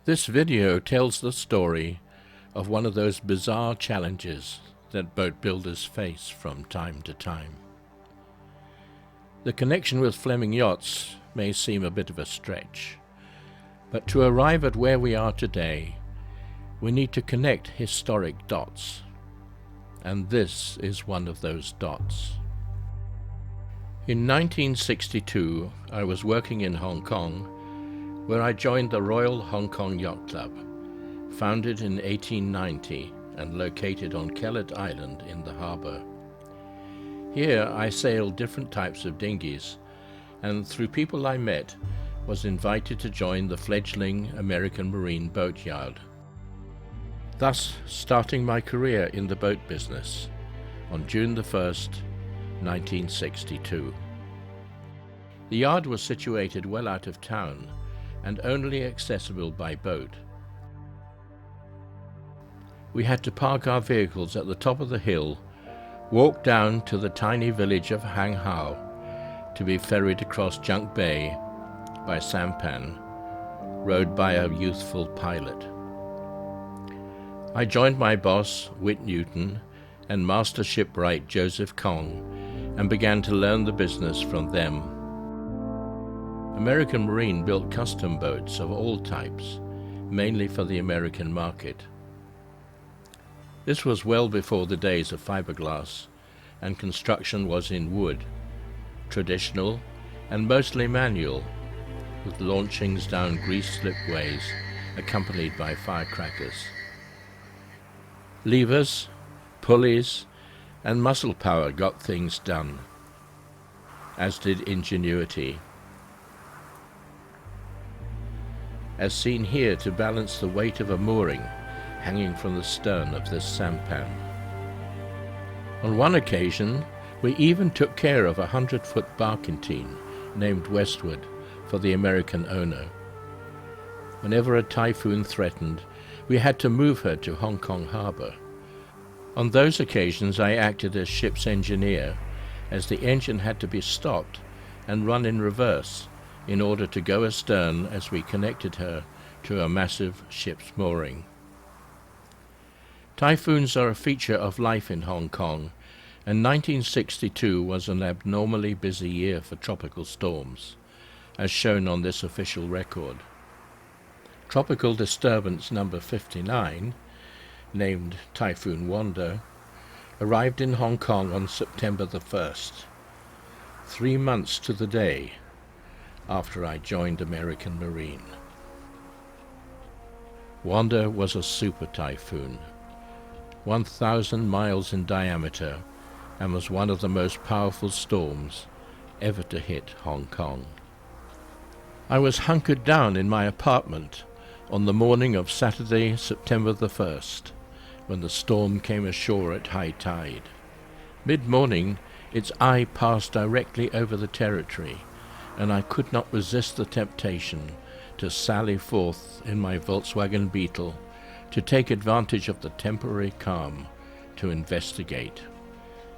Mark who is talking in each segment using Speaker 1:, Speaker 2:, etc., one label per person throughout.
Speaker 1: This video tells the story of one of those bizarre challenges that boat builders face from time to time. The connection with Fleming yachts may seem a bit of a stretch, but to arrive at where we are today, we need to connect historic dots, and this is one of those dots. In 1962, I was working in Hong Kong, where I joined the Royal Hong Kong Yacht Club, founded in 1890 and located on Kellet Island in the harbour. Here I sailed different types of dinghies, and through people I met, was invited to join the fledgling American Marine boatyard, thus starting my career in the boat business on June the 1st, 1962. The yard was situated well out of town and only accessible by boat. We had to park our vehicles at the top of the hill, walk down to the tiny village of Hang Hau to be ferried across Junk Bay by sampan, rowed by a youthful pilot. I joined my boss, Whit Newton, and master shipwright Joseph Kong, and began to learn the business from them. American Marine built custom boats of all types, mainly for the American market. This was well before the days of fiberglass, and construction was in wood, traditional and mostly manual, with launchings down greased slipways accompanied by firecrackers. Levers, pulleys, and muscle power got things done, as did ingenuity, as seen here to balance the weight of a mooring hanging from the stern of this sampan. On one occasion, we even took care of a 100-foot barkentine named Westward for the American owner. Whenever a typhoon threatened, we had to move her to Hong Kong Harbour. On those occasions I acted as ship's engineer, as the engine had to be stopped and run in reverse in order to go astern as we connected her to a massive ship's mooring. Typhoons are a feature of life in Hong Kong, and 1962 was an abnormally busy year for tropical storms, as shown on this official record. Tropical disturbance number 59, named Typhoon Wanda, arrived in Hong Kong on September the 1st, 3 months to the day after I joined American Marine. Wanda was a super typhoon, 1,000 miles in diameter, and was one of the most powerful storms ever to hit Hong Kong. I was hunkered down in my apartment on the morning of Saturday, September the 1st, when the storm came ashore at high tide. Mid-morning, its eye passed directly over the territory, and I could not resist the temptation to sally forth in my Volkswagen Beetle to take advantage of the temporary calm to investigate,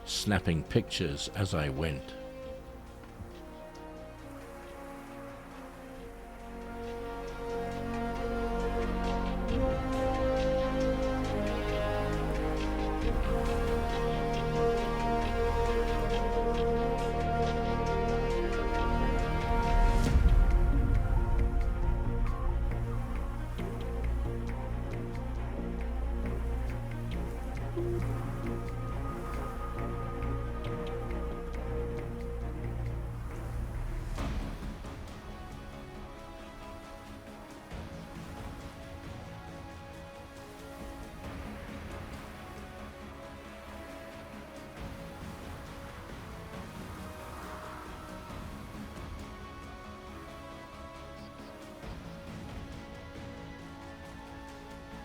Speaker 1: snapping pictures as I went.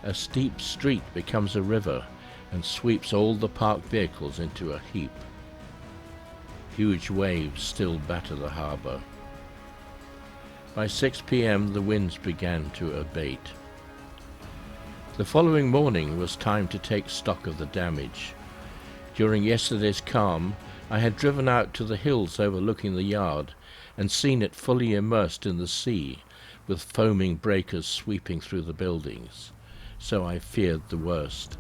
Speaker 1: A steep street becomes a river and sweeps all the parked vehicles into a heap. Huge waves still batter the harbour. By 6 p.m. the winds began to abate. The following morning was time to take stock of the damage. During yesterday's calm, I had driven out to the hills overlooking the yard and seen it fully immersed in the sea, with foaming breakers sweeping through the buildings, so I feared the worst.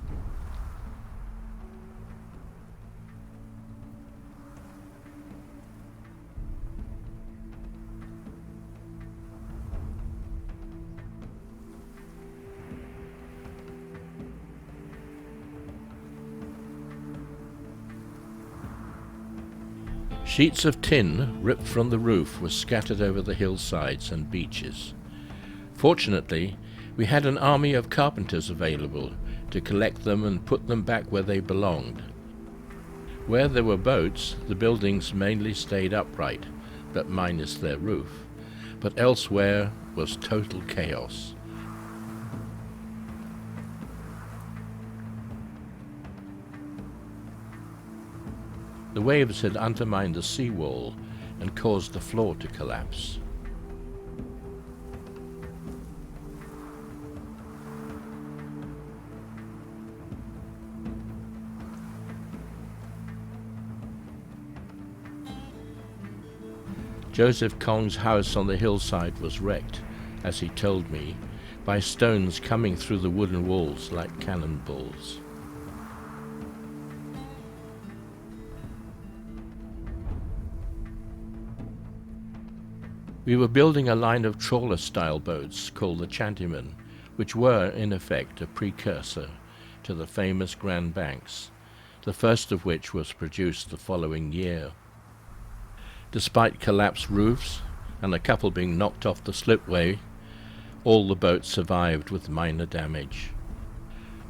Speaker 1: Sheets of tin ripped from the roof were scattered over the hillsides and beaches. Fortunately, we had an army of carpenters available to collect them and put them back where they belonged. Where there were boats, the buildings mainly stayed upright, but minus their roof, but elsewhere was total chaos. The waves had undermined the seawall and caused the floor to collapse. Joseph Kong's house on the hillside was wrecked, as he told me, by stones coming through the wooden walls like cannonballs. We were building a line of trawler-style boats called the Chantyman, which were, in effect, a precursor to the famous Grand Banks, the first of which was produced the following year. Despite collapsed roofs and a couple being knocked off the slipway, all the boats survived with minor damage,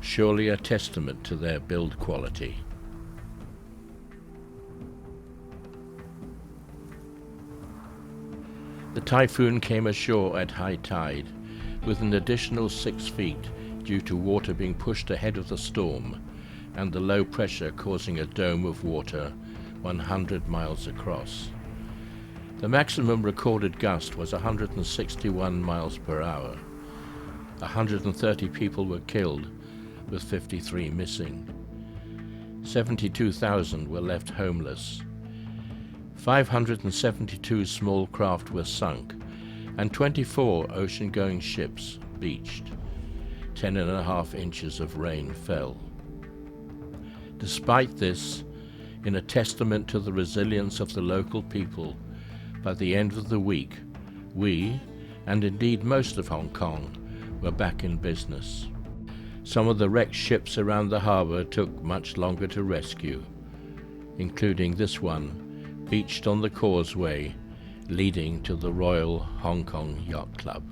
Speaker 1: surely a testament to their build quality. The Typhoon came ashore at high tide, with an additional 6 feet due to water being pushed ahead of the storm and the low pressure causing a dome of water 100 miles across. The maximum recorded gust was 161 miles per hour. 130 people were killed, with 53 missing. 72,000 were left homeless. 572 small craft were sunk, and 24 ocean-going ships beached. 10.5 inches of rain fell. Despite this, in a testament to the resilience of the local people, by the end of the week, we, and indeed most of Hong Kong, were back in business. Some of the wrecked ships around the harbour took much longer to rescue, including this one, beached on the causeway leading to the Royal Hong Kong Yacht Club.